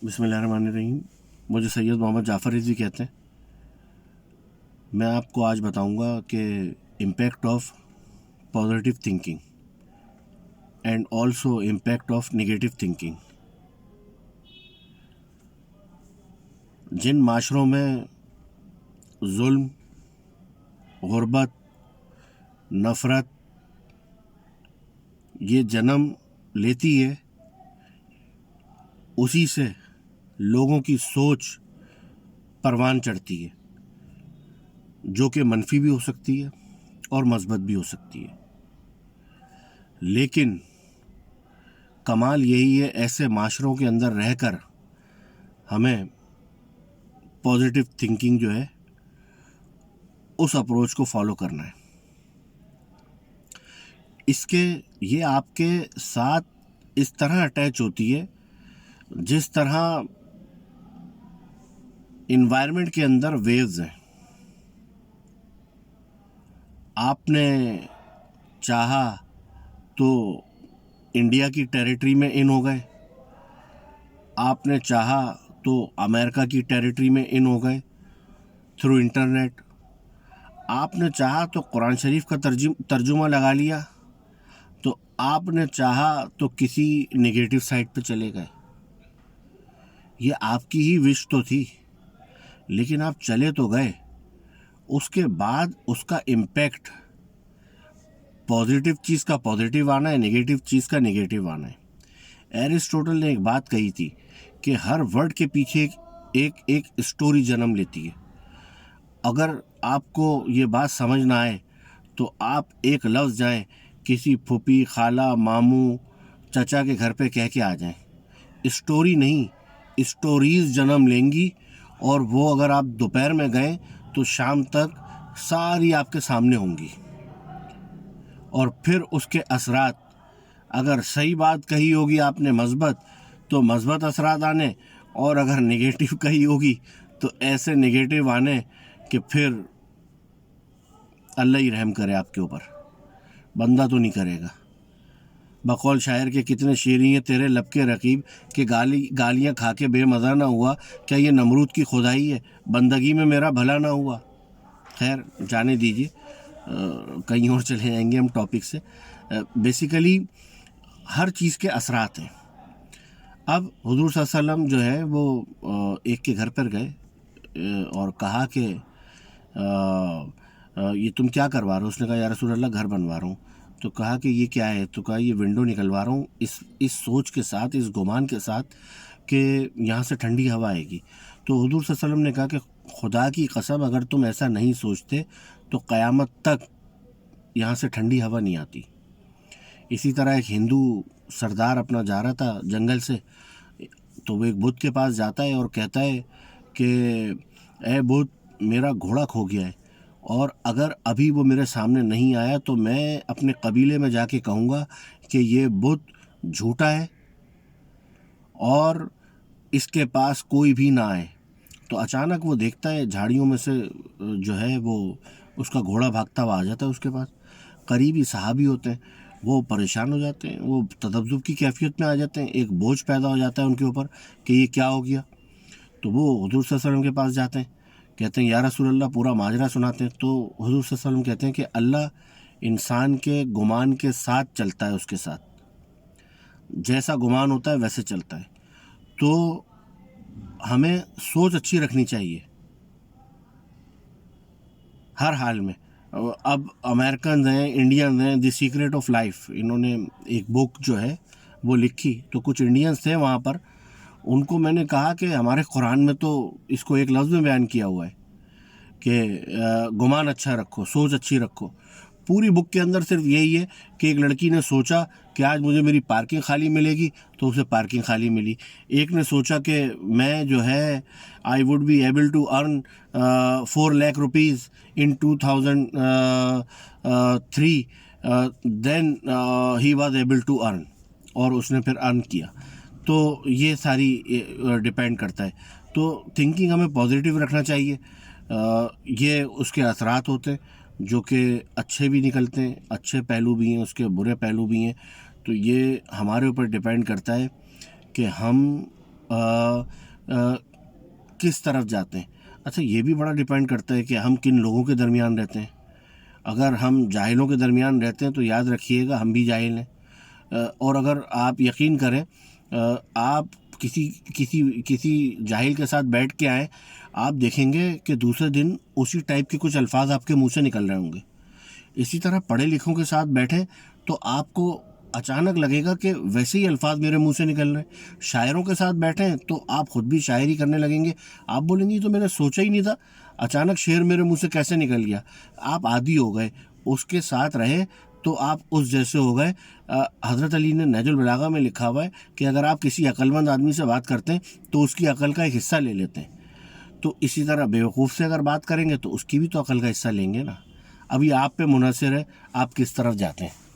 بسم اللہ الرحمن الرحیم. مجھے سید محمد جعفر رضوی کہتے ہیں. میں آپ کو آج بتاؤں گا کہ impact of positive thinking and also impact of negative thinking. جن معاشروں میں ظلم، غربت، نفرت یہ جنم لیتی ہے، اسی سے لوگوں کی سوچ پروان چڑھتی ہے، جو کہ منفی بھی ہو سکتی ہے اور مثبت بھی ہو سکتی ہے. لیکن کمال یہی ہے ایسے معاشروں کے اندر رہ کر ہمیں پازیٹیو تھنکنگ جو ہے اس اپروچ کو فالو کرنا ہے. اس کے یہ آپ کے ساتھ اس طرح اٹیچ ہوتی ہے جس طرح انوائرمنٹ کے اندر ویوز ہیں. آپ نے چاہا تو انڈیا کی ٹیریٹری میں ان ہو گئے، آپ نے چاہا تو امریکہ کی ٹیریٹری میں ان ہو گئے تھرو انٹرنیٹ، آپ نے چاہا تو قرآن شریف کا ترجمہ لگا لیا، تو آپ نے چاہا تو کسی نگیٹو سائٹ پہ چلے گئے. یہ آپ کی ہی وش تو تھی، لیکن آپ چلے تو گئے. اس کے بعد اس کا امپیکٹ پازیٹیو چیز کا پازیٹیو آنا ہے، نگیٹو چیز کا نگیٹو آنا ہے. ایرسٹوٹل نے ایک بات کہی تھی کہ ہر ورڈ کے پیچھے ایک اسٹوری جنم لیتی ہے. اگر آپ کو یہ بات سمجھ نہ آئے تو آپ ایک لفظ جائیں کسی پھوپھی، خالہ، ماموں، چچا کے گھر پہ کہہ کے آ جائیں. اسٹوری نہیں، اسٹوریز جنم لیں گی، اور وہ اگر آپ دوپہر میں گئے تو شام تک ساری آپ کے سامنے ہوں گی. اور پھر اس کے اثرات، اگر صحیح بات کہی ہوگی آپ نے مثبت تو مثبت اثرات آنے، اور اگر نگیٹو کہی ہوگی تو ایسے نگیٹو آنے کہ پھر اللہ ہی رحم کرے آپ کے اوپر، بندہ تو نہیں کرے گا. بقول شاعر کے کتنے شیریں ہیں تیرے لب کے رقیب، کہ گالیاں کھا کے بے مزہ نہ ہوا، کیا یہ نمرود کی خدائی ہے، بندگی میں میرا بھلا نہ ہوا. خیر جانے دیجیے، کہیں اور چلے جائیں گے ہم ٹاپک سے. بیسیکلی ہر چیز کے اثرات ہیں. اب حضور صلی اللہ علیہ وسلم جو ہے وہ ایک کے گھر پر گئے اور کہا کہ یہ تم کیا کروا رہے ہو؟ اس نے کہا یا رسول اللہ گھر بنوا رہا ہوں. تو کہا کہ یہ کیا ہے؟ تو کہا یہ ونڈو نکلوا رہا ہوں اس سوچ کے ساتھ، اس گمان کے ساتھ کہ یہاں سے ٹھنڈی ہوا آئے گی. تو حضور صلی اللہ علیہ وسلم نے کہا کہ خدا کی قسم اگر تم ایسا نہیں سوچتے تو قیامت تک یہاں سے ٹھنڈی ہوا نہیں آتی. اسی طرح ایک ہندو سردار اپنا جا رہا تھا جنگل سے، تو وہ ایک بت کے پاس جاتا ہے اور کہتا ہے کہ اے بت، میرا گھوڑا کھو گیا ہے، اور اگر ابھی وہ میرے سامنے نہیں آیا تو میں اپنے قبیلے میں جا کے کہوں گا کہ یہ بت جھوٹا ہے اور اس کے پاس کوئی بھی نہ آئے. تو اچانک وہ دیکھتا ہے جھاڑیوں میں سے جو ہے وہ اس کا گھوڑا بھاگتا ہوا آ جاتا ہے اس کے پاس. قریبی صحابی ہوتے ہیں، وہ پریشان ہو جاتے ہیں، وہ تذبذب کی کیفیت میں آ جاتے ہیں، ایک بوجھ پیدا ہو جاتا ہے ان کے اوپر کہ یہ کیا ہو گیا. تو وہ حضور صلی اللہ علیہ وسلم کے پاس جاتے ہیں، کہتے ہیں یا رسول اللہ پورا ماجرا سناتے ہیں. تو حضور صلی اللہ علیہ وسلم کہتے ہیں کہ اللہ انسان کے گمان کے ساتھ چلتا ہے، اس کے ساتھ جیسا گمان ہوتا ہے ویسے چلتا ہے. تو ہمیں سوچ اچھی رکھنی چاہیے ہر حال میں. اب امریکنز ہیں، انڈینز ہیں، دی سیکریٹ آف لائف، انہوں نے ایک بک جو ہے وہ لکھی. تو کچھ انڈینز تھے وہاں پر، ان کو میں نے کہا کہ ہمارے قرآن میں تو اس کو ایک لفظ میں بیان کیا ہوا ہے کہ گمان اچھا رکھو، سوچ اچھی رکھو. پوری بک کے اندر صرف یہی ہے کہ ایک لڑکی نے سوچا کہ آج مجھے میری پارکنگ خالی ملے گی، تو اسے پارکنگ خالی ملی. ایک نے سوچا کہ میں جو ہے I would be able to earn 4 lakh rupees in 2003 then he was able to earn, اور اس نے پھر ارن کیا. تو یہ ساری ڈپینڈ کرتا ہے. تو تھنکنگ ہمیں پازیٹیو رکھنا چاہیے. یہ اس کے اثرات ہوتے ہیں جو کہ اچھے بھی نکلتے ہیں، اچھے پہلو بھی ہیں، اس کے برے پہلو بھی ہیں. تو یہ ہمارے اوپر ڈپینڈ کرتا ہے کہ ہم کس طرف جاتے ہیں. اچھا یہ بھی بڑا ڈیپینڈ کرتا ہے کہ ہم کن لوگوں کے درمیان رہتے ہیں. اگر ہم جاہلوں کے درمیان رہتے ہیں تو یاد رکھیے گا ہم بھی جاہل ہیں. اور اگر آپ یقین کریں آپ کسی جاہل کے ساتھ بیٹھ کے آئیں, آپ دیکھیں گے کہ دوسرے دن اسی ٹائپ کے کچھ الفاظ آپ کے منہ سے نکل رہے ہوں گے. اسی طرح پڑھے لکھوں کے ساتھ بیٹھیں تو آپ کو اچانک لگے گا کہ ویسے ہی الفاظ میرے منہ سے نکل رہے ہیں. شاعروں کے ساتھ بیٹھیں تو آپ خود بھی شاعری کرنے لگیں گے. آپ بولیں گے یہ تو میں نے سوچا ہی نہیں تھا, اچانک شعر میرے منہ سے کیسے نکل گیا. آپ عادی ہو گئے, اس کے ساتھ رہے تو آپ اس جیسے ہو گئے. حضرت علی نے نہج البلاغہ میں لکھا ہوا ہے کہ اگر آپ کسی عقل مند آدمی سے بات کرتے ہیں تو اس کی عقل کا ایک حصہ لے لیتے ہیں. تو اسی طرح بیوقوف سے اگر بات کریں گے تو اس کی بھی تو عقل کا حصہ لیں گے نا. ابھی آپ پہ منحصر ہے آپ کس طرف جاتے ہیں.